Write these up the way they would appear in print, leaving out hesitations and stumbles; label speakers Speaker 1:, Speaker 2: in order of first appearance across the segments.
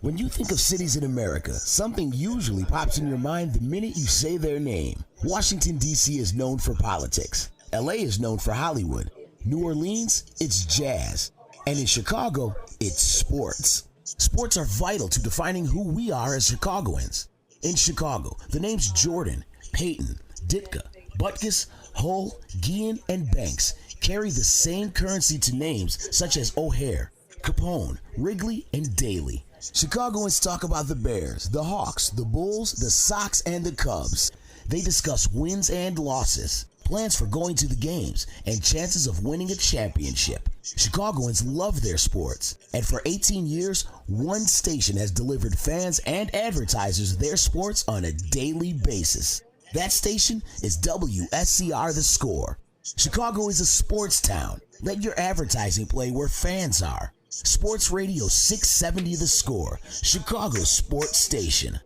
Speaker 1: When you think of cities in America, something usually pops in your mind the minute you say their name. Washington, D.C. is known for politics. L.A. is known for Hollywood. New Orleans, it's jazz. And in Chicago, it's sports. Sports are vital to defining who we are as Chicagoans. In Chicago, the names Jordan, Peyton, Ditka, Butkus, Hull, Guillen, and Banks carry the same currency to names such as O'Hare, Capone, Wrigley, and Daly. Chicagoans talk about the Bears, the Hawks, the Bulls, the Sox, and the Cubs. They discuss wins and losses, plans for going to the games, and chances of winning a championship. Chicagoans love their sports, and for 18 years, one station has delivered fans and advertisers their sports on a daily basis. That station is WSCR The Score. Chicago is a sports town. Let your advertising play where fans are. Sports Radio 670 The Score, Chicago's sports station.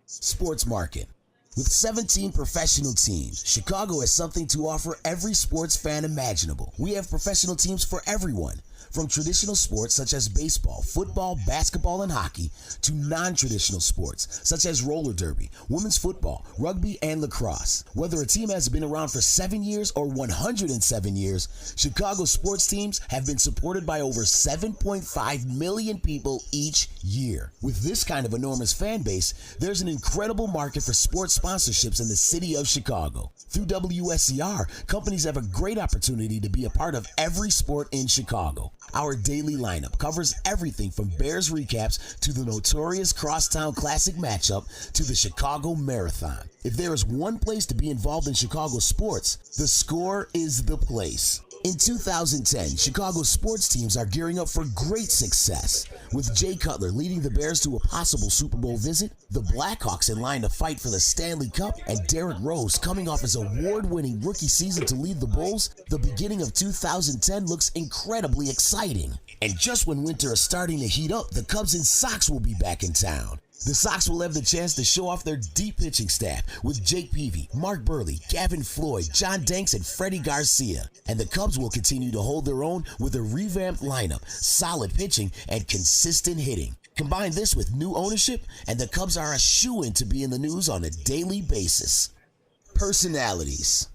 Speaker 1: Sports Market. With 17 professional teams, Chicago has something to offer every sports fan imaginable. We have professional teams for everyone, from traditional sports such as baseball, football, basketball, and hockey, to non-traditional sports such as roller derby, women's football, rugby, and lacrosse. Whether a team has been around for 7 years or 107 years, Chicago sports teams have been supported by over 7.5 million people each year. With this kind of enormous fan base, there's an incredible market for sports sponsorships in the city of Chicago. Through WSCR, companies have a great opportunity to be a part of every sport in Chicago. Our daily lineup covers everything from Bears recaps to the notorious Crosstown Classic matchup to the Chicago Marathon. If there is one place to be involved in Chicago sports, The Score is the place. In 2010, Chicago sports teams are gearing up for great success, with Jay Cutler leading the Bears to a possible Super Bowl visit, the Blackhawks in line to fight for the Stanley Cup, and Derrick Rose coming off his award-winning rookie season to lead the Bulls. The beginning of 2010 looks incredibly exciting. And just when winter is starting to heat up, the Cubs and Sox will be back in town. The Sox will have the chance to show off their deep pitching staff with Jake Peavy, Mark Burley, Gavin Floyd, John Danks, and Freddie Garcia. And the Cubs will continue to hold their own with a revamped lineup, solid pitching, and consistent hitting. Combine this with new ownership, and the Cubs are a shoo-in to be in the news on a daily basis. Personalities.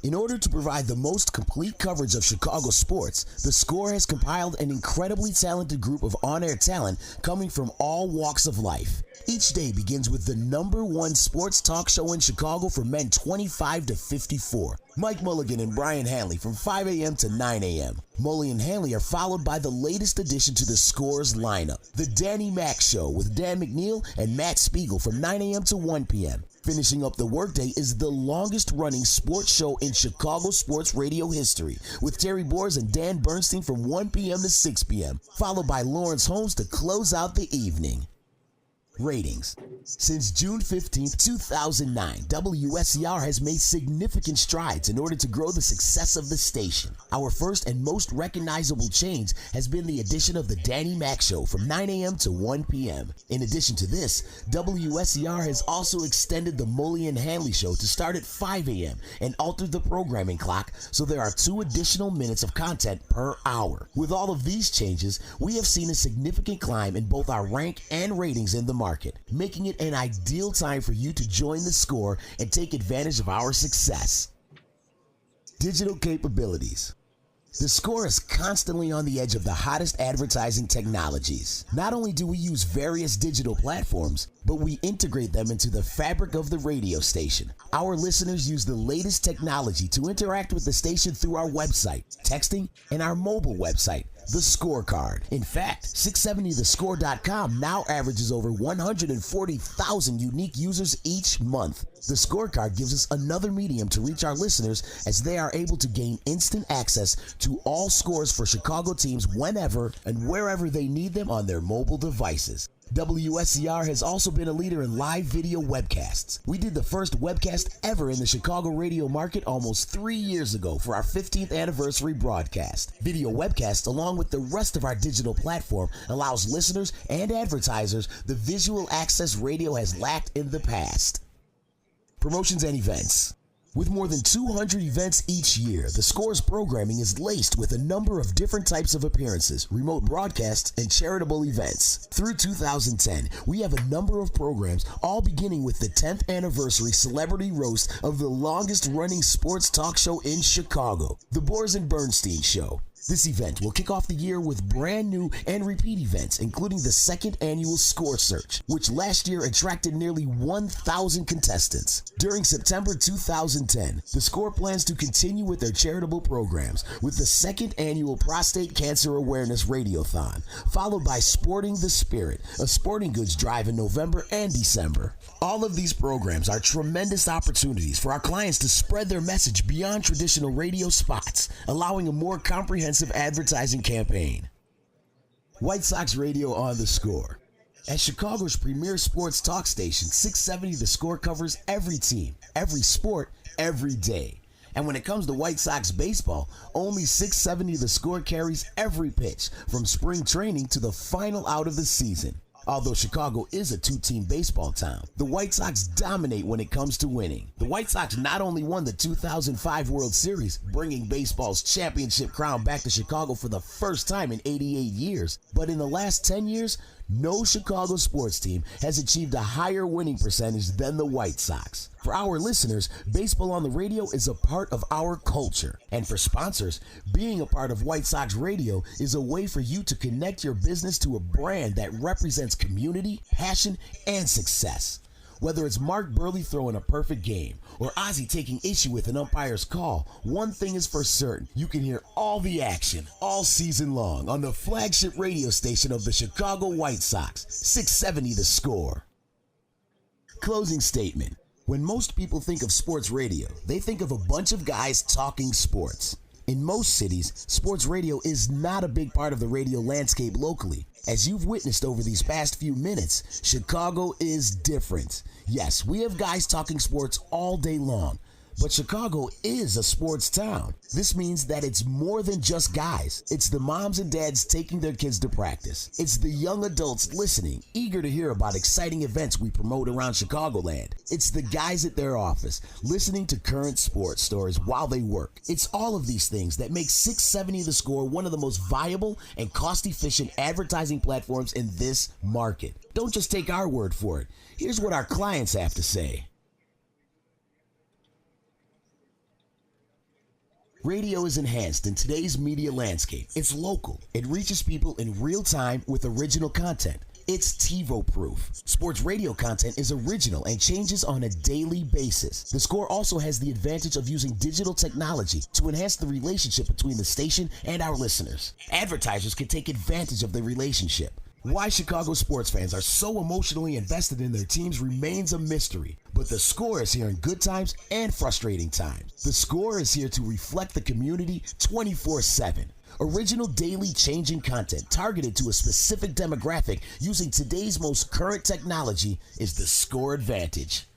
Speaker 1: In order to provide the most complete coverage of Chicago sports, The Score has compiled an incredibly talented group of on-air talent coming from all walks of life. Each day begins with the #1 sports talk show in Chicago for men 25 to 54. Mike Mulligan and Brian Hanley from 5 a.m. to 9 a.m. Mully and Hanley are followed by the latest addition to The Score's lineup, The Danny Mac Show with Dan McNeil and Matt Spiegel from 9 a.m. to 1 p.m. Finishing up the workday is the longest-running sports show in Chicago sports radio history, with Terry Bors and Dan Bernstein from 1 p.m. to 6 p.m., followed by Lawrence Holmes to close out the evening. Ratings. Since June 15, 2009, WSCR has made significant strides in order to grow the success of the station. Our first and most recognizable change has been the addition of the Danny Mac Show from 9 a.m. to 1 p.m. In addition to this, WSCR has also extended the Mully and Hanley Show to start at 5 a.m. and altered the programming clock so there are 2 additional minutes of content per hour. With all of these changes, we have seen a significant climb in both our rank and ratings in the market, making it an ideal time for you to join The Score and take advantage of our success. Digital capabilities. The Score is constantly on the edge of the hottest advertising technologies. Not only do we use various digital platforms, but we integrate them into the fabric of the radio station. Our listeners use the latest technology to interact with the station through our website, texting, and our mobile website, The Scorecard. In fact, 670thescore.com now averages over 140,000 unique users each month. The Scorecard gives us another medium to reach our listeners as they are able to gain instant access to all scores for Chicago teams whenever and wherever they need them on their mobile devices. WSCR has also been a leader in live video webcasts. We did the first webcast ever in the Chicago radio market almost 3 years ago for our 15th anniversary broadcast. Video webcasts, along with the rest of our digital platform, allows listeners and advertisers the visual access radio has lacked in the past. Promotions and events. With more than 200 events each year, the Score's programming is laced with a number of different types of appearances, remote broadcasts, and charitable events. Through 2010, we have a number of programs, all beginning with the 10th anniversary celebrity roast of the longest-running sports talk show in Chicago, The Boers and Bernstein Show. This event will kick off the year with brand new and repeat events, including the second annual Score Search, which last year attracted nearly 1,000 contestants. During September 2010, the Score plans to continue with their charitable programs with the second annual Prostate Cancer Awareness Radiothon, followed by Sporting the Spirit, a sporting goods drive in November and December. All of these programs are tremendous opportunities for our clients to spread their message beyond traditional radio spots, allowing a more comprehensive advertising campaign. White Sox Radio on the Score. As Chicago's premier sports talk station, 670 The Score covers every team, every sport, every day. And when it comes to White Sox baseball, only 670 The Score carries every pitch, from spring training to the final out of the season. Although Chicago is a two-team baseball town, the White Sox dominate when it comes to winning. The White Sox not only won the 2005 World Series, bringing baseball's championship crown back to Chicago for the first time in 88 years, but in the last 10 years, no Chicago sports team has achieved a higher winning percentage than the White Sox. For our listeners, baseball on the radio is a part of our culture. And for sponsors, being a part of White Sox Radio is a way for you to connect your business to a brand that represents community, passion, and success. Whether it's Mark Burley throwing a perfect game or Ozzie taking issue with an umpire's call, one thing is for certain: you can hear all the action all season long on the flagship radio station of the Chicago White Sox, 670 The Score. Closing statement. When most people think of sports radio, they think of a bunch of guys talking sports. In most cities, sports radio is not a big part of the radio landscape locally. As you've witnessed over these past few minutes, Chicago is different. Yes, we have guys talking sports all day long, but Chicago is a sports town. This means that it's more than just guys. It's the moms and dads taking their kids to practice. It's the young adults listening, eager to hear about exciting events we promote around Chicagoland. It's the guys at their office, listening to current sports stories while they work. It's all of these things that make 670 The Score one of the most viable and cost-efficient advertising platforms in this market. Don't just take our word for it. Here's what our clients have to say. Radio is enhanced in today's media landscape. It's local. It reaches people in real time with original content. It's TiVo-proof. Sports radio content is original and changes on a daily basis. The Score also has the advantage of using digital technology to enhance the relationship between the station and our listeners. Advertisers can take advantage of the relationship. Why Chicago sports fans are so emotionally invested in their teams remains a mystery, but The Score is here in good times and frustrating times. The Score is here to reflect the community 24/7. Original daily changing content targeted to a specific demographic using today's most current technology is the Score advantage.